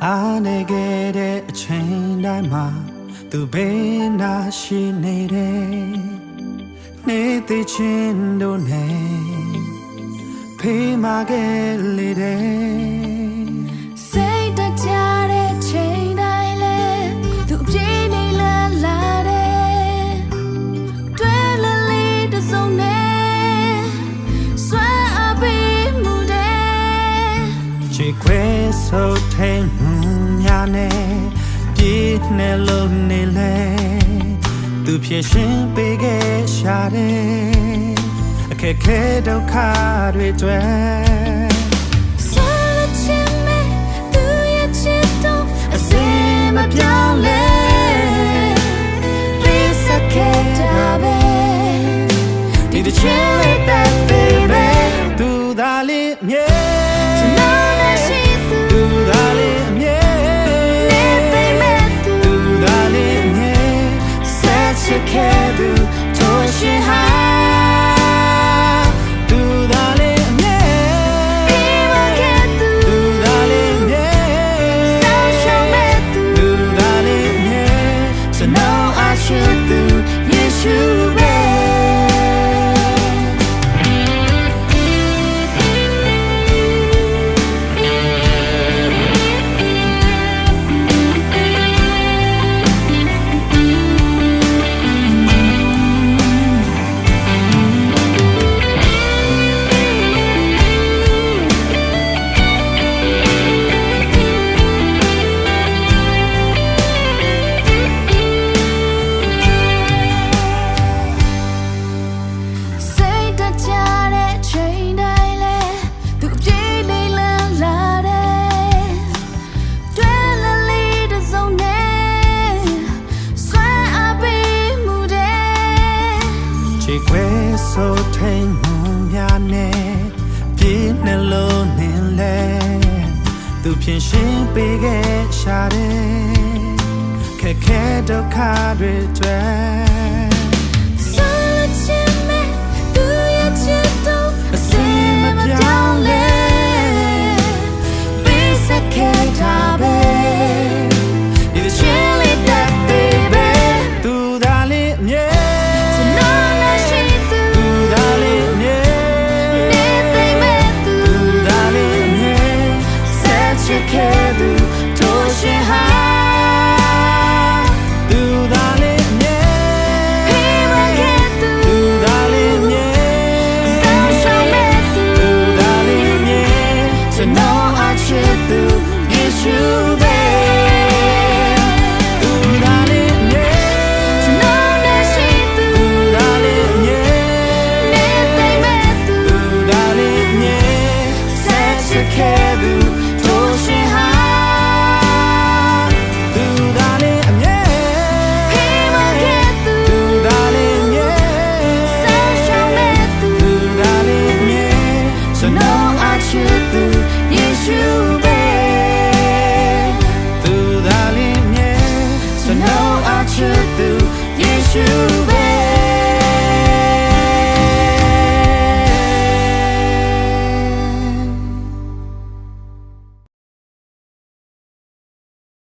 နေခဲ့တဲ့အချိန်တိုင်းမှာသူဘေးနာရှိနေတယ်နေသိချင်းတို့နဲ့ဖေးမခဲ့လေတယ်စိတ်တကြတဲ့ချိန်တိုင်းလဲသူအပြေးနေလာတယ်တွဲလလေးတစုံနဲ့ဆွမ်းအပေးမှုတဲ့ချစ်ခွဲဆိုထိန်များနဲ့ပြေးနေလို့နေလဲသူဖြစ်ရှင်ပေးခဲ့ရှာတယ်အခက်ခဲဒုက္ခတွေတွေ့ဆက်ချင်မဲ့သူရဲ့ချစ်တော့အစင်မပြောင်းလဲပြေးစခဲ့တာပဲဒီတစ်ချိန်လေးတဲ့ baby သူသာလေးမြဲဆိုထိန်မှုများနဲ့ပြင်းနှလုံးနဲ့လဲသူဖြစ်ရှင်ပေးခဲ့ရှာတယ်ခက်ခဲဒုက္ခတွေတွေ့ဆက်ချင်မဲ့သူရဲ့ချစ်တော့အစင်မပြောင်းလဲပေးစခဲ့တာပဲဒီတစ်ချိန်လေးတဲ့ baby သူသာလေးမြဲCare